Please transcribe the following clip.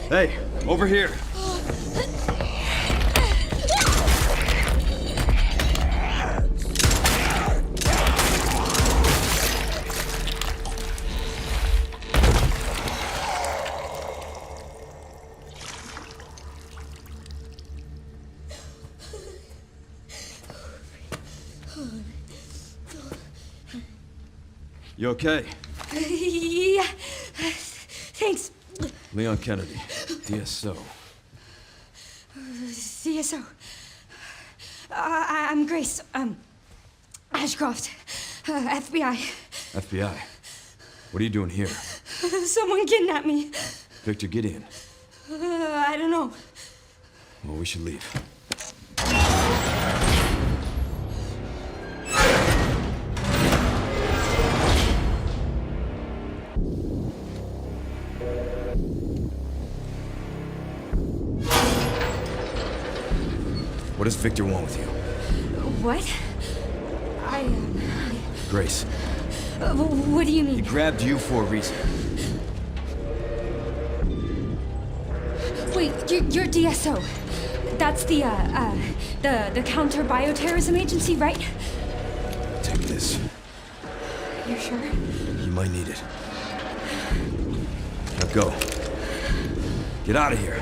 Hey, over here. You okay? Yeah. Thanks. Leon Kennedy, DSO. CSO. I'm Grace. Ashcroft. FBI. FBI. What are you doing here? Someone kidnapped me. Victor, get in. I don't know. Well, we should leave. What does Victor want with you? What? Grace, What do you he mean? grabbed you for a reason. Wait, you're DSO. That's the counter bioterrorism agency, right? Take this. You're sure? You might need it. Now go. Get out of here.